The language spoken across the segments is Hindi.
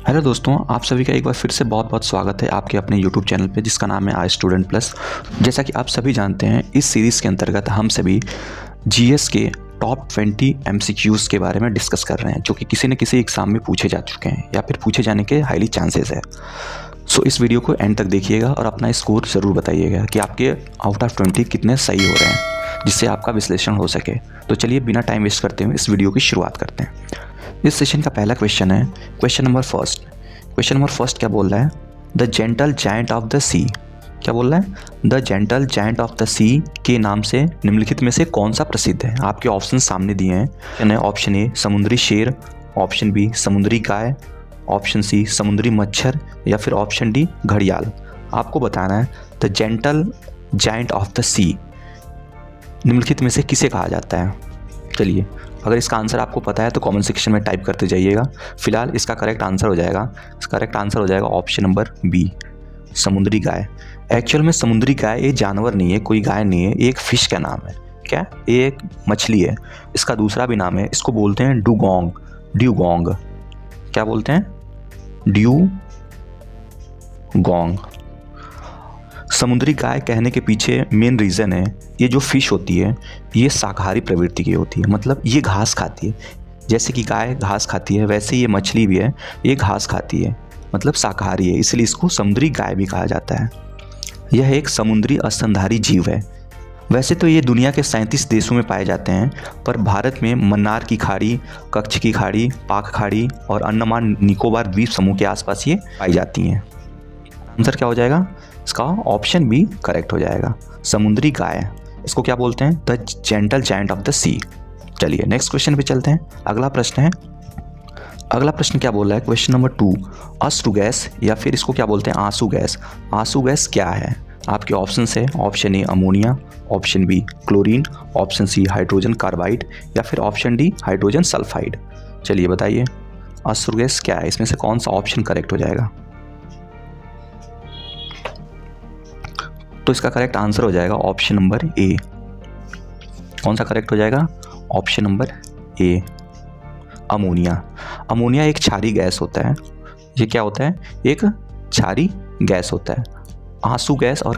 हेलो दोस्तों, आप सभी का एक बार फिर से बहुत बहुत स्वागत है आपके अपने यूट्यूब चैनल पे जिसका नाम है आई स्टूडेंट प्लस। जैसा कि आप सभी जानते हैं, इस सीरीज़ के अंतर्गत हम सभी जीएस के टॉप 20 एमसीक्यूज़ के बारे में डिस्कस कर रहे हैं जो कि किसी न किसी एग्ज़ाम में पूछे जा चुके हैं या फिर पूछे जाने के हाईली चांसेस है। सो इस वीडियो को एंड तक देखिएगा और अपना स्कोर ज़रूर बताइएगा कि आपके आउट ऑफ 20 कितने सही हो रहे हैं, जिससे आपका विश्लेषण हो सके। तो चलिए बिना टाइम वेस्ट करते हुए इस वीडियो की शुरुआत करते हैं। इस सेशन का पहला क्वेश्चन है क्वेश्चन नंबर फर्स्ट क्या बोल रहा है? The gentle giant of the sea. क्या बोल रहा है? The gentle giant of the sea के नाम से निम्नलिखित में से कौन सा प्रसिद्ध है? आपके ऑप्शन सामने दिए हैं। ऑप्शन ए समुद्री शेर, ऑप्शन बी समुद्री गाय, ऑप्शन सी समुद्री मच्छर या फिर ऑप्शन डी घड़ियाल। आपको बताना है the gentle giant of the sea निम्नलिखित में से किसे कहा जाता है। चलिए, अगर इसका आंसर आपको पता है तो कमेंट सेक्शन में टाइप करते जाइएगा। फिलहाल इसका करेक्ट आंसर हो जाएगा ऑप्शन नंबर बी समुद्री गाय। एक्चुअल में समुद्री गाय ये जानवर नहीं है, कोई गाय नहीं है, एक फिश का नाम है। क्या? ये एक मछली है। इसका दूसरा भी नाम है, इसको बोलते हैं ड्यूगोंग। क्या बोलते हैं? ड्यूगोंग। समुद्री गाय कहने के पीछे मेन रीज़न है, ये जो फिश होती है ये शाकाहारी प्रवृत्ति की होती है, मतलब ये घास खाती है। जैसे कि गाय घास खाती है वैसे ये मछली भी है, ये घास खाती है, मतलब शाकाहारी है, इसलिए इसको समुद्री गाय भी कहा जाता है। यह एक समुद्री स्तनधारी जीव है। वैसे तो ये दुनिया के 37 देशों में पाए जाते हैं, पर भारत में मन्नार की खाड़ी, कच्छ की खाड़ी, पाक खाड़ी और अंडमान निकोबार द्वीप समूह के आसपास ये पाई जाती हैं। आंसर क्या हो जाएगा? इसका ऑप्शन बी करेक्ट हो जाएगा, समुद्री गाय। इसको क्या बोलते हैं? The gentle giant of the sea. चलिए नेक्स्ट क्वेश्चन पे चलते हैं। अगला प्रश्न क्या बोल रहा है? क्वेश्चन नंबर 2 अश्रु गैस या फिर इसको क्या बोलते हैं? आंसू गैस। आंसू गैस क्या है? आपके ऑप्शन है option A ammonia, option B chlorine, option C hydrogen carbide या फिर ऑप्शन डी हाइड्रोजन सल्फाइड। चलिए बताइए अश्रु गैस क्या है, इसमें से कौन सा ऑप्शन करेक्ट हो जाएगा? तो इसका करेक्ट आंसर हो जाएगा ऑप्शन नंबर ए। कौन सा करेक्ट हो जाएगा? Option number A ammonia. Ammonia एक क्षारीय गैस होता है। ये क्या होता है? एक क्षारीय गैस होता है। आंसू गैस और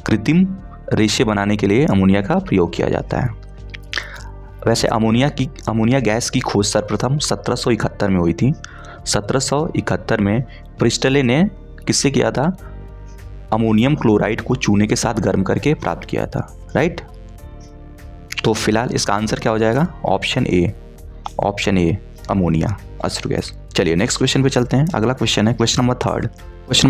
कृत्रिम रेशे बनाने के लिए अमोनिया का प्रयोग किया जाता है। वैसे अमोनिया गैस की खोज सर्वप्रथम 1771 में हुई थी। 1771 में प्रिस्टले ने किससे किया था? अमोनियम क्लोराइड को चूने के साथ गर्म करके प्राप्त किया था, राइट। तो फिलहाल इसका आंसर क्या हो जाएगा? ऑप्शन ए अमोनिया अश्रु गैस। चलिए नेक्स्ट क्वेश्चन पे चलते हैं। अगला क्वेश्चन है क्वेश्चन नंबर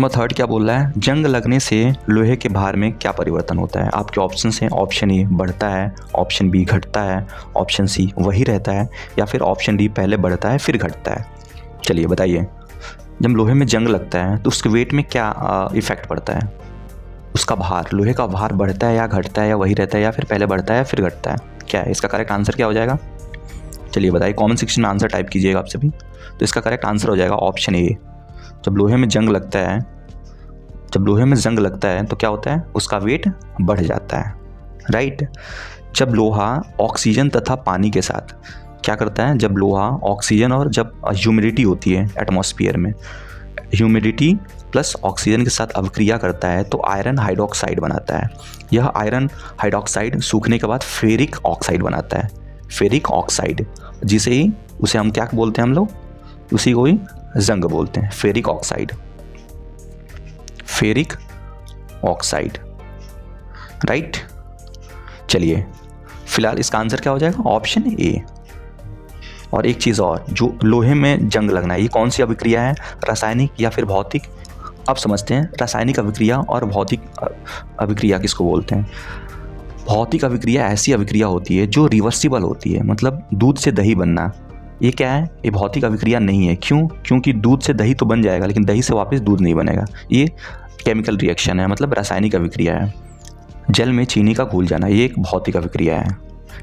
थर्ड क्या बोल रहा है? जंग लगने से लोहे के भार में क्या परिवर्तन होता है? आपके ऑप्शन हैं ऑप्शन ए बढ़ता है, ऑप्शन बी घटता है, ऑप्शन सी वही रहता है या फिर ऑप्शन डी पहले बढ़ता है फिर घटता है। चलिए बताइए, जब लोहे में जंग लगता है तो उसके वेट में क्या इफेक्ट पड़ता है? उसका भार, लोहे का भार बढ़ता है या घटता है या वही रहता है या फिर पहले बढ़ता है फिर घटता है? क्या है इसका करेक्ट आंसर? क्या हो जाएगा? चलिए बताइए, कमेंट सेक्शन में आंसर टाइप कीजिएगा आप सभी। तो इसका करेक्ट आंसर हो जाएगा ऑप्शन ए। जब लोहे में जंग लगता है तो क्या होता है? उसका वेट बढ़ जाता है, राइट। जब लोहा ऑक्सीजन तथा पानी के साथ क्या करता है? जब लोहा ऑक्सीजन और जब ह्यूमिडिटी होती है एटमॉस्फेयर में, ह्यूमिडिटी प्लस ऑक्सीजन के साथ अभिक्रिया करता है तो आयरन हाइड्रोक्साइड बनाता है। यह आयरन हाइड्रोक्साइड सूखने के बाद फेरिक ऑक्साइड बनाता है, फेरिक ऑक्साइड, उसे हम क्या बोलते हैं? हम लोग उसी को ही जंग बोलते हैं, फेरिक ऑक्साइड, राइट। चलिए फिलहाल इसका आंसर क्या हो जाएगा? Option A. और एक चीज़ और, जो लोहे में जंग लगना है ये कौन सी अभिक्रिया है? रासायनिक या फिर भौतिक? अब समझते हैं रासायनिक अभिक्रिया और भौतिक अभिक्रिया किसको बोलते हैं। भौतिक अभिक्रिया ऐसी अभिक्रिया होती है जो रिवर्सिबल होती है, मतलब दूध से दही बनना। ये क्या है? ये भौतिक अभिक्रिया नहीं है। क्यों? क्योंकि दूध से दही तो बन जाएगा लेकिन दही से वापस दूध नहीं बनेगा। ये केमिकल रिएक्शन है, मतलब रासायनिक अभिक्रिया है। जल में चीनी का घुल जाना ये एक भौतिक अभिक्रिया है।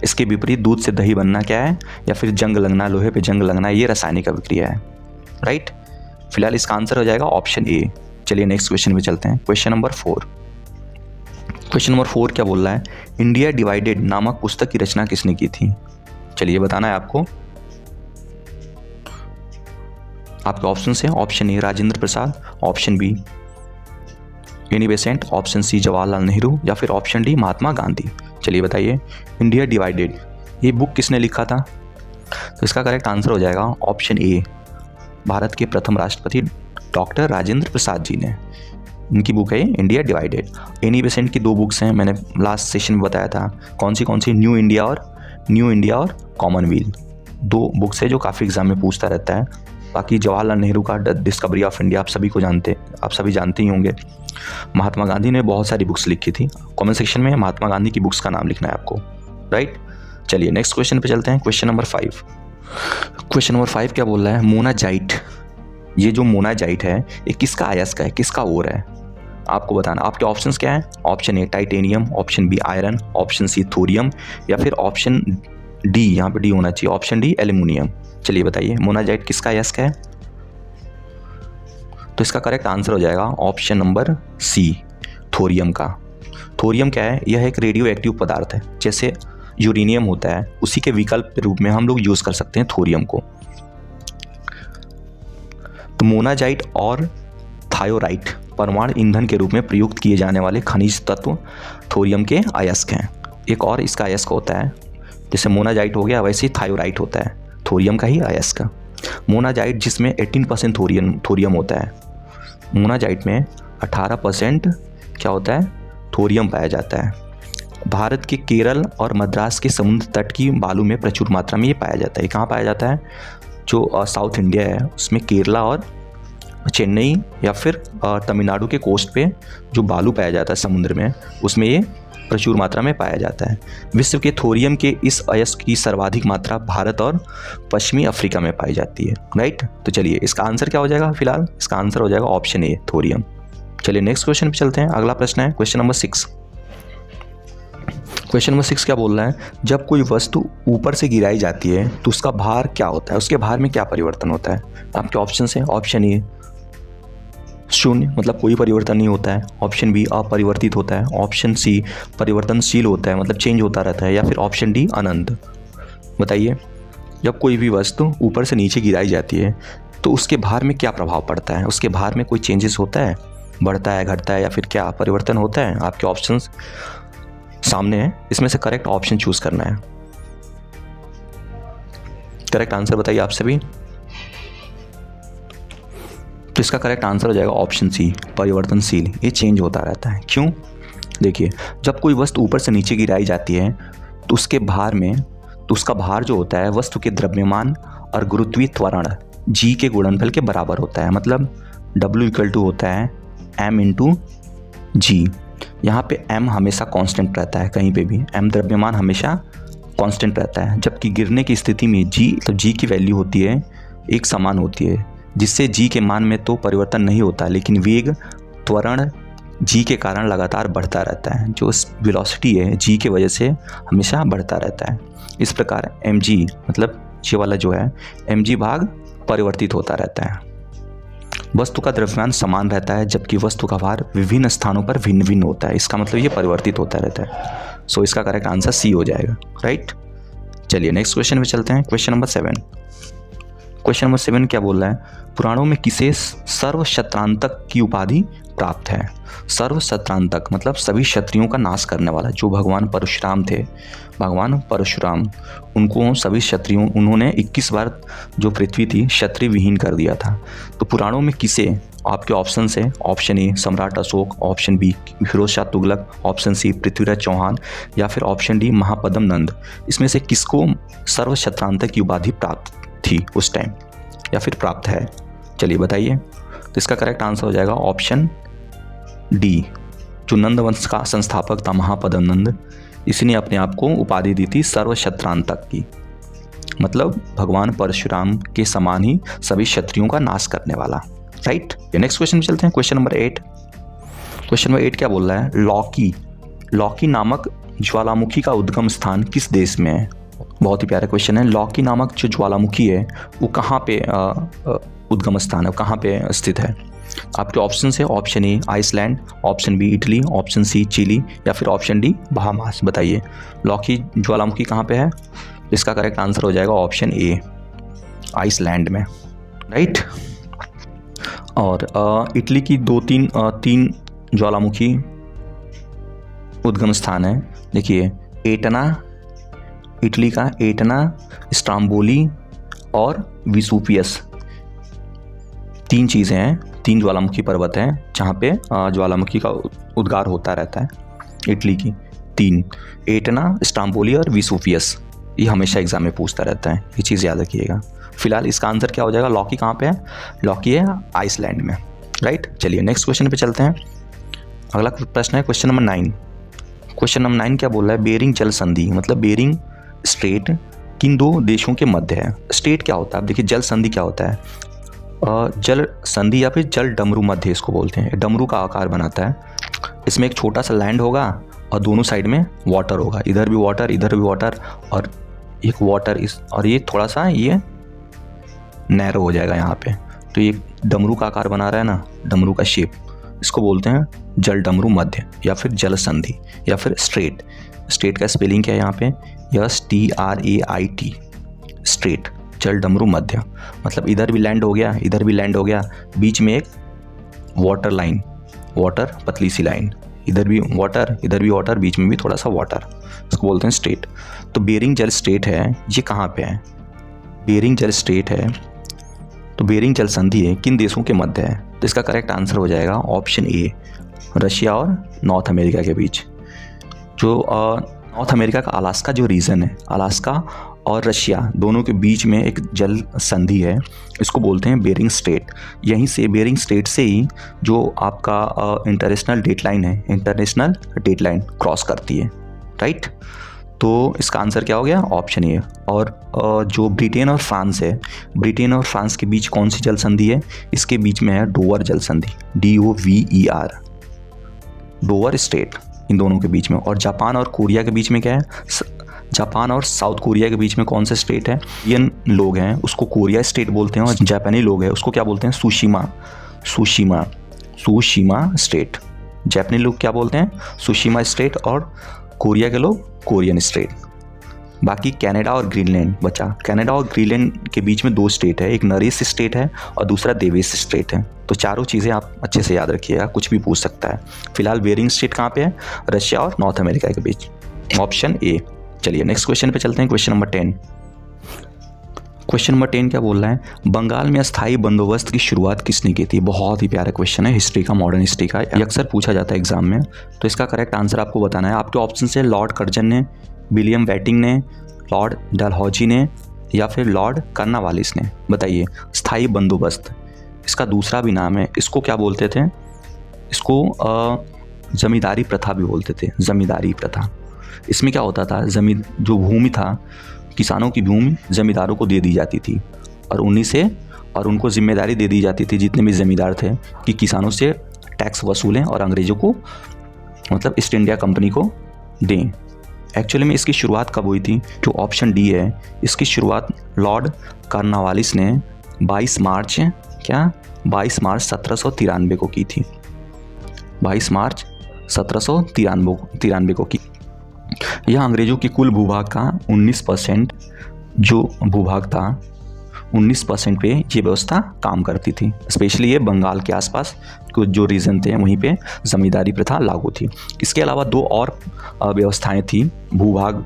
इसके विपरीत दूध से दही बनना क्या है? या फिर जंग लगना, लोहे पे जंग लगना, ये रासायनिक अभिक्रिया है, राइट। फिलहाल इसका आंसर हो जाएगा ऑप्शन ए। चलिए नेक्स्ट क्वेश्चन पे चलते हैं। क्वेश्चन नंबर 4 क्या बोल रहा है? इंडिया डिवाइडेड नामक पुस्तक की रचना किसने की थी? चलिए बताना है आपको। आपके ऑप्शन है option A Rajendra Prasad, option B Annie Besant, option C Jawaharlal Nehru या फिर ऑप्शन डी महात्मा गांधी। चलिए बताइए, इंडिया डिवाइडेड ये बुक किसने लिखा था? तो इसका करेक्ट आंसर हो जाएगा ऑप्शन ए, भारत के प्रथम राष्ट्रपति डॉक्टर राजेंद्र प्रसाद जी ने। इनकी बुक है इंडिया डिवाइडेड। एनी बेसेंट की 2 बुक्स हैं, मैंने लास्ट सेशन में बताया था कौन सी न्यू इंडिया और कॉमनवेल्थ। 2 बुक्स है जो काफ़ी एग्जाम में पूछता रहता है। बाकी जवाहरलाल नेहरू का डिस्कवरी ऑफ इंडिया आप सभी जानते ही होंगे। महात्मा गांधी ने बहुत सारी बुक्स लिखी थी। कमेंट सेक्शन में महात्मा गांधी की बुक्स का नाम लिखना है आपको, राइट। चलिए नेक्स्ट क्वेश्चन पे चलते हैं। क्वेश्चन नंबर 5 क्या बोल रहा है? मोनाजाइट, ये जो मोनाजाइट है ये किसका अयस्क है, किसका ओर है? आपको बताना। आपके ऑप्शंस क्या हैं? Option A titanium, option B iron, option C thorium या फिर ऑप्शन डी, यहाँ पे डी होना चाहिए, ऑप्शन डी एल्यूमिनियम। चलिए बताइए मोनाजाइट किसका अयस्क है? तो इसका करेक्ट आंसर हो जाएगा ऑप्शन नंबर सी, थोरियम का। थोरियम क्या है? यह एक रेडियो एक्टिव पदार्थ है। जैसे यूरेनियम होता है उसी के विकल्प के रूप में हम लोग यूज़ कर सकते हैं थोरियम को। तो मोनाजाइट और थायोराइट परमाणु ईंधन के रूप में प्रयुक्त किए जाने वाले खनिज तत्व थोरियम के अयस्क हैं। एक और इसका अयस्क होता है, जैसे मोनाजाइट हो गया वैसे ही थायोराइट होता है, थोरियम का ही अयस्क। मोनाजाइट जिसमें 18% थोरियम होता है, मोनाजाइट में 18% क्या होता है? थोरियम पाया जाता है। भारत के केरल और मद्रास के समुद्र तट की बालू में प्रचुर मात्रा में ये पाया जाता है। ये कहाँ पाया जाता है? जो साउथ इंडिया है उसमें केरला और चेन्नई या फिर तमिलनाडु के कोस्ट पे जो बालू पाया जाता है समुद्र में, उसमें ये प्रचुर मात्रा में पाया जाता है। विश्व के थोरियम के इस अयस्क की सर्वाधिक मात्रा भारत और पश्चिमी अफ्रीका में पाई जाती है, राइट। तो चलिए इसका आंसर क्या हो जाएगा? फिलहाल इसका आंसर हो जाएगा ऑप्शन ए, थोरियम। चलिए नेक्स्ट क्वेश्चन पे चलते हैं। अगला प्रश्न है क्वेश्चन नंबर 6। क्वेश्चन नंबर 6 क्या बोल रहा है? जब कोई वस्तु ऊपर से गिराई जाती है तो उसका भार क्या होता है, उसके भार में क्या परिवर्तन होता है? आपके ऑप्शन है ऑप्शन ए 0, मतलब कोई परिवर्तन नहीं होता है, ऑप्शन बी अपरिवर्तित होता है, ऑप्शन सी परिवर्तनशील होता है मतलब चेंज होता रहता है, या फिर ऑप्शन डी अनंत। बताइए, जब कोई भी वस्तु ऊपर से नीचे गिराई जाती है तो उसके भार में क्या प्रभाव पड़ता है? उसके भार में कोई चेंजेस होता है, बढ़ता है, घटता है या फिर क्या परिवर्तन होता है? आपके ऑप्शंस सामने है, इसमें से करेक्ट ऑप्शन चूज करना है। करेक्ट आंसर बताइए आप सभी। तो इसका करेक्ट आंसर हो जाएगा ऑप्शन सी, परिवर्तनशील। ये चेंज होता रहता है। क्यों? देखिए, जब कोई वस्तु ऊपर से नीचे गिराई जाती है तो उसके भार में, तो उसका भार जो होता है वस्तु के द्रव्यमान और गुरुत्वीय त्वरण g के गुणनफल के बराबर होता है। मतलब W = होता है m × g। यहाँ पे m हमेशा कांस्टेंट रहता है, कहीं पे भी m द्रव्यमान हमेशा कांस्टेंट रहता है, जबकि गिरने की स्थिति में g की वैल्यू होती है एक समान होती है, जिससे g के मान में तो परिवर्तन नहीं होता, लेकिन वेग त्वरण g के कारण लगातार बढ़ता रहता है। जो वेलोसिटी है g की वजह से हमेशा बढ़ता रहता है। इस प्रकार mg मतलब ये वाला जो है mg भाग परिवर्तित होता रहता है। वस्तु का द्रव्यमान समान रहता है जबकि वस्तु का भार विभिन्न स्थानों पर भिन्न भिन्न होता है। इसका मतलब ये परिवर्तित होता रहता है। सो इसका करेक्ट आंसर सी हो जाएगा, राइट। चलिए नेक्स्ट क्वेश्चन पे चलते हैं। Question number 7। क्वेश्चन नंबर 7 क्या बोल रहा है? पुराणों में किसे सर्वशत्रांतक की उपाधि प्राप्त है? सर्वशत्रांतक मतलब सभी क्षत्रियों का नाश करने वाला। जो भगवान परशुराम थे, भगवान परशुराम, उनको सभी क्षत्रियों, उन्होंने 21 बार जो पृथ्वी थी क्षत्रिय विहीन कर दिया था। तो पुराणों में किसे? आपके ऑप्शन है option A Samrat Ashok, option B Firoz Shah Tughlaq, option C Prithviraj Chauhan या फिर ऑप्शन डी महापद्म नंद। इसमें से किसको सर्वशत्रांतक की उपाधि प्राप्त थी उस टाइम या फिर प्राप्त है? चलिए बताइए। तो इसका करेक्ट आंसर हो जाएगा ऑप्शन डी, जो नंद वंश का संस्थापक था महापद्म नंद, इसने अपने आप को उपाधि दी थी सर्वशत्रांतक की। मतलब भगवान परशुराम के समान ही सभी क्षत्रियों का नाश करने वाला, राइट। नेक्स्ट क्वेश्चन चलते हैं। Question number 8। क्वेश्चन नंबर 8 क्या बोल रहा है? लौकी नामक ज्वालामुखी का उद्गम स्थान किस देश में है? बहुत ही प्यारा क्वेश्चन है। लौकी नामक जो ज्वालामुखी है वो कहाँ पे उद्गम स्थान है, कहाँ पे स्थित है? आपके ऑप्शन है option A Iceland, option B Italy, option C Chile या फिर ऑप्शन डी बहामास। बताइए लौकी ज्वालामुखी कहाँ पे है? इसका करेक्ट आंसर हो जाएगा ऑप्शन ए, आइसलैंड में, राइट। और इटली की तीन ज्वालामुखी उद्गम स्थान है। देखिए एटना, इटली का एटना, स्ट्राम्बोली और विसुवियस, 3 चीज़ें हैं, 3 ज्वालामुखी पर्वत हैं जहाँ पे ज्वालामुखी का उद्गार होता रहता है। इटली की 3, एटना, स्ट्राम्बोली और विसुवियस। ये हमेशा एग्जाम में पूछता रहता है, ये चीज़ याद रखिएगा। फिलहाल इसका आंसर क्या हो जाएगा? लॉकी कहाँ पे है? लॉकी है आइसलैंड में, राइट। चलिए नेक्स्ट क्वेश्चन पे चलते हैं। अगला प्रश्न है क्वेश्चन नंबर 9। क्वेश्चन नंबर 9 क्या बोल रहा है? बेरिंग जल संधि, मतलब बेरिंग स्ट्रेट किन 2 देशों के मध्य है? स्ट्रेट क्या होता है? अब देखिए जल संधि क्या होता है? जल संधि या फिर जल डमरू मध्य इसको बोलते हैं। डमरू का आकार बनाता है। इसमें एक छोटा सा लैंड होगा और दोनों साइड में वाटर होगा, इधर भी वाटर, इधर भी वाटर, और एक वाटर और ये थोड़ा सा ये नैरो हो जाएगा यहाँ पे। तो ये डमरू का आकार बना रहा है ना, डमरू का शेप, इसको बोलते हैं जल डमरू मध्य या फिर जल संधि या फिर स्ट्रेट। स्ट्रेट का स्पेलिंग क्या है यहाँ पे? STRAIT, स्ट्रेट, जल डमरू मध्य। मतलब इधर भी लैंड हो गया, इधर भी लैंड हो गया, बीच में एक वाटर लाइन, वाटर पतली सी लाइन, इधर भी वाटर, इधर भी वाटर, बीच में भी थोड़ा सा वाटर, इसको बोलते हैं स्ट्रेट। तो बेरिंग जल स्ट्रेट है, ये कहाँ पे है? बेरिंग जल स्ट्रेट है, तो बेरिंग जल संधि है किन देशों के मध्य है? तो इसका करेक्ट आंसर हो जाएगा ऑप्शन ए, रशिया और नॉर्थ अमेरिका के बीच। जो नॉर्थ अमेरिका का अलास्का जो रीजन है, अलास्का और रशिया दोनों के बीच में एक जल संधि है, इसको बोलते हैं बेरिंग स्ट्रेट। यहीं से बेरिंग स्ट्रेट से ही जो आपका इंटरनेशनल डेटलाइन है, इंटरनेशनल डेटलाइन क्रॉस करती है, राइट। तो इसका आंसर क्या हो गया? Option A. और जो ब्रिटेन और फ्रांस है, ब्रिटेन और फ्रांस के बीच कौन सी जल संधि है? इसके बीच में है डोवर जल संधि, DOVER, डोवर स्ट्रेट, इन दोनों के बीच में। और जापान और कोरिया के बीच में क्या है? जापान और साउथ कोरिया के बीच में कौन सा स्टेट है? इंडियन लोग हैं उसको कोरिया स्टेट बोलते हैं, और जापानी लोग हैं उसको क्या बोलते हैं? Tsushima state. जापानी लोग क्या बोलते हैं? सुशिमा स्टेट, और कोरिया के लोग कोरियन स्टेट। बाकी कनाडा और ग्रीनलैंड बचा। कनाडा और ग्रीनलैंड के बीच में 2 स्टेट है, एक नरेश स्टेट है और दूसरा देवेश स्टेट है। तो चारों चीज़ें आप अच्छे से याद रखिएगा, कुछ भी पूछ सकता है। फिलहाल बेरिंग स्टेट कहाँ पे है? रशिया और नॉर्थ अमेरिका के बीच, ऑप्शन ए। चलिए नेक्स्ट क्वेश्चन पे चलते हैं, क्वेश्चन नंबर 10। क्वेश्चन नंबर 10 क्या बोल रहा है? बंगाल में अस्थायी बंदोबस्त की शुरुआत किसने की थी? बहुत ही प्यारा क्वेश्चन है, हिस्ट्री का, मॉडर्न हिस्ट्री का, ये अक्सर पूछा जाता है एग्जाम में। तो इसका करेक्ट आंसर आपको बताना है। आपके ऑप्शन है लॉर्ड कर्जन ने, विलियम वेटिंग ने, लॉर्ड डलहौजी ने या फिर लॉर्ड कर्नवालिस ने। बताइए। स्थायी बंदोबस्त इसका दूसरा भी नाम है, इसको क्या बोलते थे? इसको जमींदारी प्रथा भी बोलते थे, जमींदारी प्रथा। इसमें क्या होता था? जमीन जो भूमि था, किसानों की भूमि जमींदारों को दे दी जाती थी, और उनको जिम्मेदारी दे दी जाती थी, जितने भी जमींदार थे, कि किसानों से टैक्स वसूलें और अंग्रेज़ों को, मतलब ईस्ट इंडिया कंपनी को दें। एक्चुअली में इसकी शुरुआत कब हुई थी? जो ऑप्शन डी है, इसकी शुरुआत लॉर्ड कर्नवालिस ने 22 मार्च 1793 को की थी। 22 मार्च 1793 को की। यह अंग्रेज़ों की कुल भूभाग का 19% जो भूभाग था, 19% पे ये व्यवस्था काम करती थी। स्पेशली ये बंगाल के आसपास कुछ जो रीजन थे वहीं पे जमींदारी प्रथा लागू थी। इसके अलावा 2 और व्यवस्थाएं थी भूभाग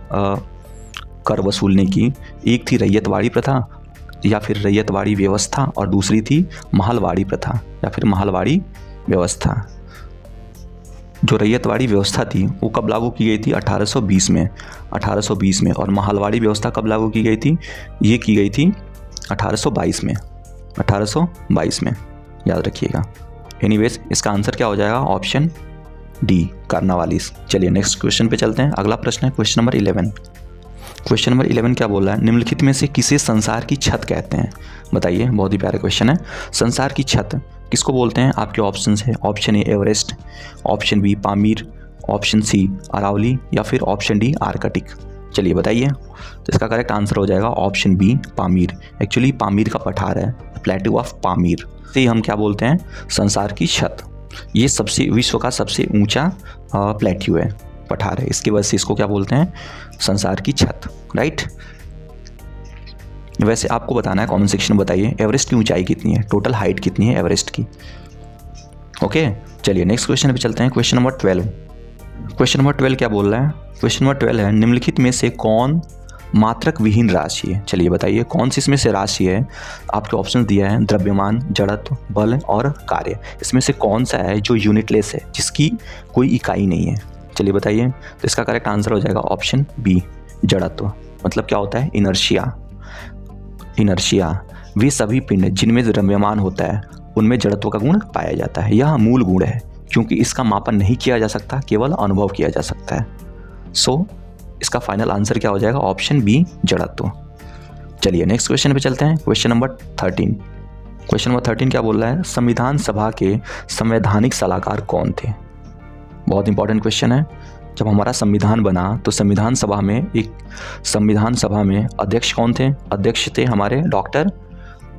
कर वसूलने की। एक थी रैयतवाड़ी प्रथा या फिर रैयतवाड़ी व्यवस्था, और दूसरी थी महलवाड़ी प्रथा या फिर महलवाड़ी व्यवस्था। जो रैयतवाड़ी व्यवस्था थी वो कब लागू की गई थी? 1820 में। और महलवाड़ी व्यवस्था कब लागू की गई थी? ये की गई थी 1822 में, याद रखिएगा। एनीवेज इसका आंसर क्या हो जाएगा? Option D, Cornwallis. चलिए नेक्स्ट क्वेश्चन पे चलते हैं। अगला प्रश्न है क्वेश्चन नंबर 11। क्वेश्चन नंबर 11 क्या बोल रहा है? निम्नलिखित में से किसे संसार की छत कहते हैं? बताइए, बहुत ही प्यारा क्वेश्चन है। संसार की छत किसको बोलते हैं? आपके ऑप्शन है, option A Everest, option B Pamir, option C Aravalli या फिर ऑप्शन डी आर्कटिक। चलिए बताइए। तो इसका करेक्ट आंसर हो जाएगा option B Pamir. Actually Pamir का पठार है, प्लेट्यू ऑफ पामीर से हम क्या बोलते हैं? संसार की छत। ये विश्व का सबसे ऊंचा प्लेट्यू है, पठार है, इसकी वजह से इसको क्या बोलते हैं? संसार की छत, राइट। वैसे आपको बताना है, कमेंट सेक्शन में बताइए एवरेस्ट की ऊंचाई कितनी है, टोटल हाइट कितनी है एवरेस्ट की। ओके, चलिए नेक्स्ट क्वेश्चन पे चलते हैं। Question number 12। क्वेश्चन नंबर 12 क्या बोल रहा है? क्वेश्चन नंबर 12 है, निम्नलिखित में से कौन मात्रक विहीन राशि है? चलिए बताइए कौन सी इसमें से राशि है। आपके ऑप्शन दिया है द्रव्यमान, जड़त्व, बल और कार्य। इसमें से कौन सा है जो यूनिटलेस है, जिसकी कोई इकाई नहीं है? चलिए बताइए। तो इसका करेक्ट आंसर हो जाएगा ऑप्शन बी, जड़त्व। मतलब क्या होता है? इनर्शिया। इनर्शिया वे सभी पिंड जिनमें द्रव्यमान होता है उनमें जड़त्व का गुण पाया जाता है। यह मूल गुण है क्योंकि इसका मापन नहीं किया जा सकता, केवल अनुभव किया जा सकता है। सो इसका फाइनल आंसर क्या हो जाएगा? ऑप्शन बी, जड़त्व। चलिए नेक्स्ट क्वेश्चन पे चलते हैं। Question number 13। क्वेश्चन नंबर 13 क्या बोल रहा है? संविधान सभा के संवैधानिक सलाहकार कौन थे? बहुत इंपॉर्टेंट क्वेश्चन है। जब हमारा संविधान बना तो संविधान सभा में अध्यक्ष कौन थे? अध्यक्ष थे हमारे डॉक्टर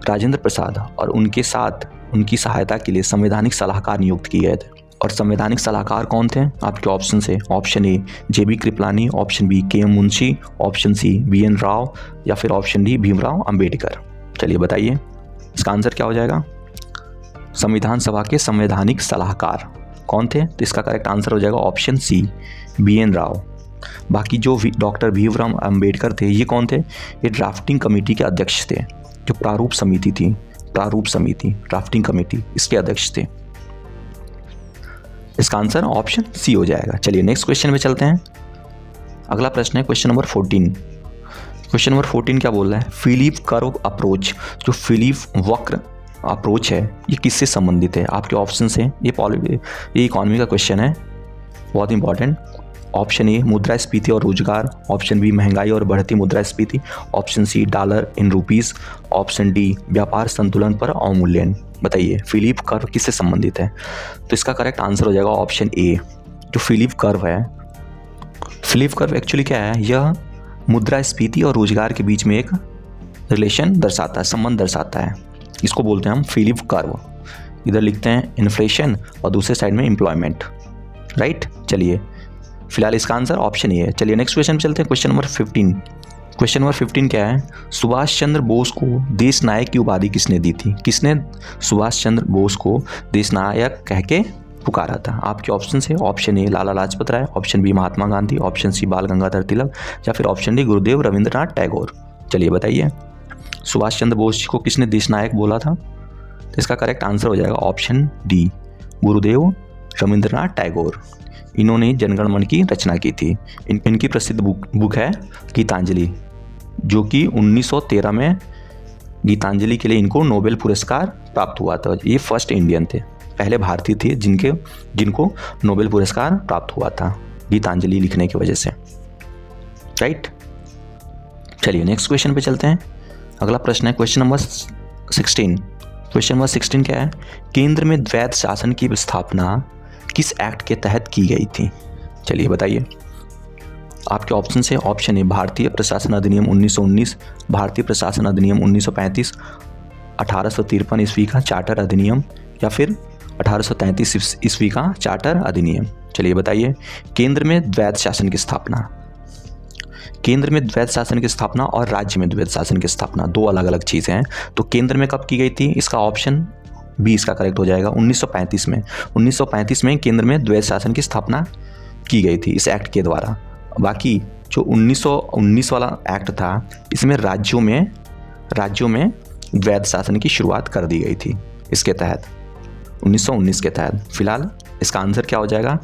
राजेंद्र प्रसाद, और उनके साथ उनकी सहायता के लिए संवैधानिक सलाहकार नियुक्त किए गए थे। और संवैधानिक सलाहकार कौन थे? आपके ऑप्शन से option A JB Kripalani, option B KM Munshi, option C BN Rao, या फिर ऑप्शन डी भीमराव अंबेडकर। चलिए बताइए इसका आंसर क्या हो जाएगा? संविधान सभा के संवैधानिक सलाहकार कौन थे? तो इसका करेक्ट आंसर हो जाएगा ऑप्शन सी, BN राव। बाकी जो डॉक्टर भीमराव अंबेडकर थे, ये कौन थे? ये ड्राफ्टिंग कमेटी के अध्यक्ष थे। जो प्रारूप समिति ड्राफ्टिंग कमेटी, इसके अध्यक्ष थे। इसका आंसर ऑप्शन सी हो जाएगा। चलिए नेक्स्ट क्वेश्चन में चलते हैं। अगला प्रश्न है क्वेश्चन नंबर 14। क्वेश्चन नंबर 14 क्या बोल रहा है? फिलिप कर्व अप्रोच, जो फिलिप वक्र अप्रोच है, ये किससे संबंधित है? आपके ऑप्शन से ये इकोनॉमी का क्वेश्चन है, बहुत इंपॉर्टेंट। ऑप्शन ए मुद्रास्फीति और रोजगार, ऑप्शन बी महंगाई और बढ़ती मुद्रास्फीति, option C dollar in rupees, option D व्यापार संतुलन पर अवमूल्यन। बताइए फिलिप कर्व किससे संबंधित है? तो इसका करेक्ट आंसर हो जाएगा ऑप्शन ए, जो फिलिप कर्व है। फिलिप कर्व एक्चुअली क्या है? यह मुद्रास्फीति और रोजगार के बीच में एक रिलेशन दर्शाता है, संबंध दर्शाता है। इसको बोलते हैं हम फिलिप कर्व। इधर लिखते हैं इन्फ्लेशन और दूसरे साइड में एम्प्लॉयमेंट, राइट। चलिए फिलहाल इसका आंसर ऑप्शन ए है। चलिए नेक्स्ट क्वेश्चन पे चलते हैं। Question number 15। क्वेश्चन नंबर 15 क्या है? सुभाष चंद्र बोस को देश नायक की उपाधि किसने दी थी? किसने सुभाष चंद्र बोस को देश नायक कह के पुकारा था? आपके ऑप्शन से option A Lala Lajpat Rai, option B Mahatma Gandhi, option C Bal Gangadhar तिलक, या फिर ऑप्शन डी गुरुदेव रविंद्रनाथ टैगोर। चलिए बताइए सुभाष चंद्र बोस जी को किसने देश नायक बोला था? तो इसका करेक्ट आंसर हो जाएगा ऑप्शन डी, गुरुदेव रविंद्रनाथ टैगोर। इन्होंने जनगण मन की रचना की थी। इनकी प्रसिद्ध बुक है गीतांजलि, जो कि 1913 में गीतांजलि के लिए इनको नोबेल पुरस्कार प्राप्त हुआ था। ये फर्स्ट इंडियन थे, पहले भारतीय थे जिनको नोबेल पुरस्कार प्राप्त हुआ था गीतांजलि लिखने की वजह से, राइट। चलिए नेक्स्ट क्वेश्चन पे चलते हैं। अगला प्रश्न है क्वेश्चन नंबर 16। क्वेश्चन नंबर 16 क्या है? केंद्र में द्वैध शासन की स्थापना किस एक्ट के तहत की गई थी? चलिए बताइए। आपके ऑप्शन से ऑप्शन ए भारतीय प्रशासन अधिनियम 1919, भारतीय प्रशासन अधिनियम 1935, 1853 ईस्वी का चार्टर अधिनियम, या फिर 1833 ईस्वी का चार्टर अधिनियम। चलिए बताइए केंद्र में द्वैध शासन की स्थापना। केंद्र में द्वैध शासन की स्थापना और राज्य में द्वैध शासन की स्थापना दो अलग अलग चीज़ें हैं। तो केंद्र में कब की गई थी? इसका ऑप्शन बी इसका करेक्ट हो जाएगा 1935 में। 1935 में केंद्र में द्वैध शासन की स्थापना की गई थी इस एक्ट के द्वारा। बाकी जो 1919 वाला एक्ट था, इसमें राज्यों में द्वैध शासन की शुरुआत कर दी गई थी इसके तहत, 1919 के तहत। फिलहाल इसका आंसर क्या हो जाएगा?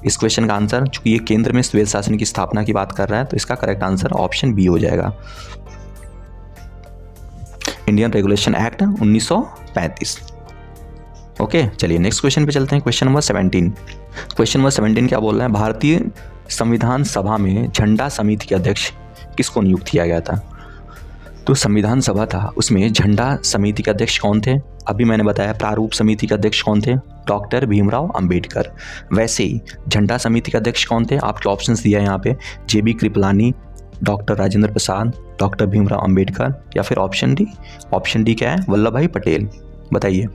इस क्वेश्चन का आंसर, चूंकि ये केंद्र में द्वैध शासन की स्थापना की बात कर रहा है, तो इसका करेक्ट आंसर ऑप्शन बी हो जाएगा, इंडियन रेगुलेशन एक्ट 1935। ओके, चलिए नेक्स्ट क्वेश्चन पे चलते हैं। Question number 17। क्वेश्चन नंबर 17 क्या बोल रहा है? भारतीय संविधान सभा में झंडा समिति के अध्यक्ष किसको नियुक्त किया गया था? तो संविधान सभा था, उसमें झंडा समिति के अध्यक्ष कौन थे? अभी मैंने बताया प्रारूप समिति के अध्यक्ष कौन थे? डॉक्टर भीमराव अंबेडकर। वैसे ही झंडा समिति के अध्यक्ष कौन थे? आपके ऑप्शंस दिया है यहाँ पे, JB Kripalani, doctor Rajendra Prasad, doctor Bhimrao Ambedkar, या फिर ऑप्शन डी। ऑप्शन डी क्या है? वल्लभ भाई पटेल। बताइए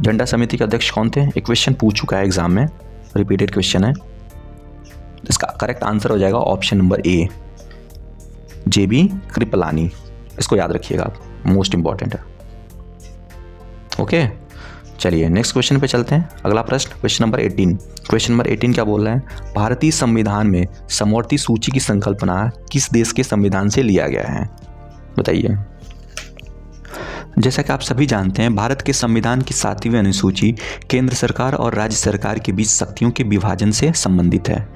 झंडा समिति के अध्यक्ष कौन थे? एक क्वेश्चन पूछ चुका है एग्जाम में, रिपीटेड क्वेश्चन है। इसका करेक्ट आंसर हो जाएगा option number A, JB Kripalani. इसको याद रखिएगा आप, मोस्ट इंपॉर्टेंट है। ओके, चलिए नेक्स्ट क्वेश्चन पे चलते हैं। अगला प्रश्न, क्वेश्चन नंबर 18। क्वेश्चन नंबर 18 क्या बोल रहे हैं? भारतीय संविधान में समवर्ती सूची की संकल्पना किस देश के संविधान से लिया गया है? बताइए। जैसा कि आप सभी जानते हैं, भारत के संविधान की 7वीं अनुसूची केंद्र सरकार और राज्य सरकार के बीच शक्तियों के विभाजन से संबंधित है।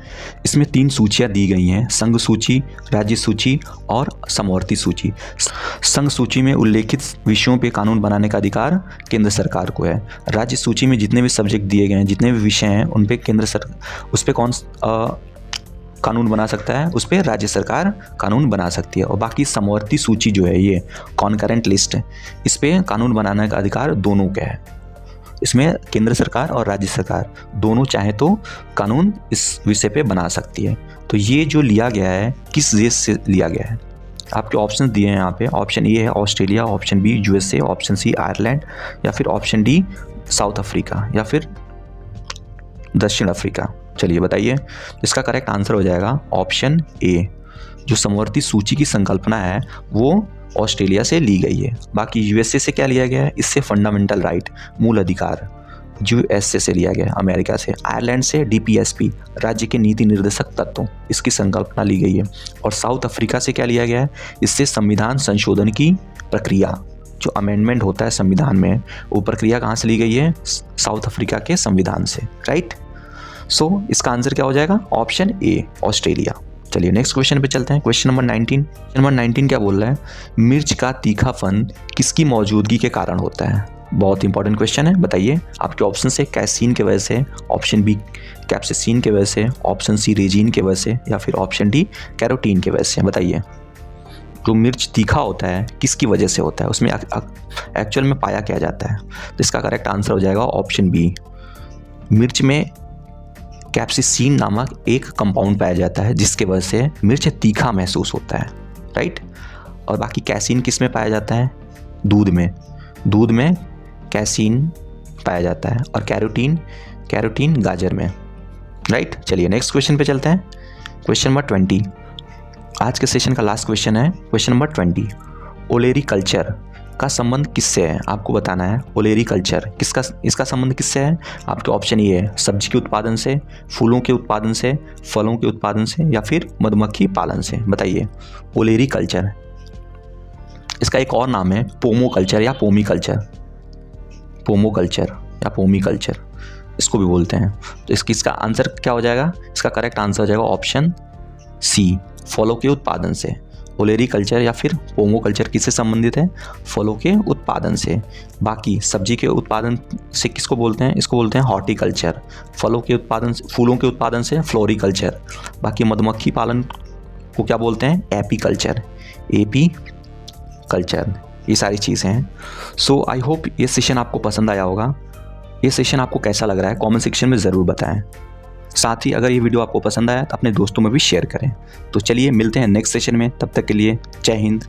इसमें 3 सूचियां दी गई हैं, संघ सूची, राज्य सूची और समवर्ती सूची। संघ सूची में उल्लेखित विषयों पे कानून बनाने का अधिकार केंद्र सरकार को है। राज्य सूची में जितने भी सब्जेक्ट दिए गए हैं, जितने भी विषय हैं, उन पे केंद्र सरकार, उस पर कौन कानून बना सकता है? उस पर राज्य सरकार कानून बना सकती है। और बाकी समवर्ती सूची जो है, ये कॉन्करेंट लिस्ट है, इस पर कानून बनाने का अधिकार दोनों का है। इसमें केंद्र सरकार और राज्य सरकार दोनों चाहे तो कानून इस विषय पे बना सकती है। तो ये जो लिया गया है, किस देश से लिया गया है? आपके ऑप्शन दिए हैं यहाँ पे। ऑप्शन ए है Australia, option B USA, option C Ireland, या फिर ऑप्शन डी साउथ अफ्रीका, या फिर दक्षिण अफ्रीका। चलिए बताइए। इसका करेक्ट आंसर हो जाएगा ऑप्शन ए। जो समवर्ती सूची की संकल्पना है वो ऑस्ट्रेलिया से ली गई है। बाकी USA से क्या लिया गया है? इससे फंडामेंटल राइट, मूल अधिकार, USA से लिया गया है, अमेरिका से। आयरलैंड से DPSP, राज्य के नीति निर्देशक तत्वों, इसकी संकल्पना ली गई है। और साउथ अफ्रीका से क्या लिया गया है? इससे संविधान संशोधन की प्रक्रिया, जो अमेंडमेंट होता है संविधान में, वो प्रक्रिया कहाँ से ली गई है? साउथ अफ्रीका के संविधान से, राइट। सो इसका आंसर क्या हो जाएगा? Option A, Australia. चलिए नेक्स्ट क्वेश्चन पे चलते हैं। Question number 19। नंबर 19 क्या बोल रहा है? मिर्च का तीखापन किसकी मौजूदगी के कारण होता है? बहुत इंपॉर्टेंट क्वेश्चन है, बताइए। आपके ऑप्शन से कैसीन के वजह से, ऑप्शन बी कैप्सिसिन के वजह से, ऑप्शन सी रेजिन के वजह से, या फिर ऑप्शन डी कैरोटीन के वजह से। बताइए। जो मिर्च तीखा होता है किसकी वजह से होता है? उसमें एक्चुअल में पाया क्या जाता है? तो इसका करेक्ट आंसर हो जाएगा ऑप्शन बी। मिर्च में कैप्सिसिन नामक एक कंपाउंड पाया जाता है जिसके वजह से मिर्च तीखा महसूस होता है, राइट। और बाकी कैसीन किस में पाया जाता है? दूध में। दूध में कैसीन पाया जाता है। और कैरोटीन गाजर में, राइट। चलिए नेक्स्ट क्वेश्चन पे चलते हैं। Question number 20। आज के सेशन का लास्ट क्वेश्चन है, क्वेश्चन नंबर 20। ओलेरी कल्चर का संबंध किससे है? आपको बताना है ओलेरी कल्चर किसका, इसका संबंध किससे है? आपके ऑप्शन ये है, सब्जी के उत्पादन से, फूलों के उत्पादन से, फलों के उत्पादन से, या फिर मधुमक्खी पालन से। बताइए। ओलेरी कल्चर, इसका एक और नाम है पोमो कल्चर या पोमी कल्चर। पोमो कल्चर या पोमी कल्चर इसको भी बोलते हैं। तो इसका आंसर क्या हो जाएगा? इसका करेक्ट आंसर हो जाएगा ऑप्शन सी, फलों के उत्पादन से। ओलेरी कल्चर या फिर पोमो कल्चर किससे संबंधित है? फलों के उत्पादन से। बाकी सब्जी के उत्पादन से किसको बोलते हैं? इसको बोलते हैं हॉर्टिकल्चर। फलों के उत्पादन से, फूलों के उत्पादन से फ्लोरिकल्चर। बाकी मधुमक्खी पालन को क्या बोलते हैं? एपीकल्चर। एपीकल्चर, ये सारी चीज़ें हैं। सो आई होप ये सेशन आपको पसंद आया होगा। ये सेशन आपको कैसा लग रहा है कमेंट सेक्शन में ज़रूर बताएं। साथ ही अगर ये वीडियो आपको पसंद आया तो अपने दोस्तों में भी शेयर करें। तो चलिए मिलते हैं नेक्स्ट सेशन में, तब तक के लिए जय हिंद।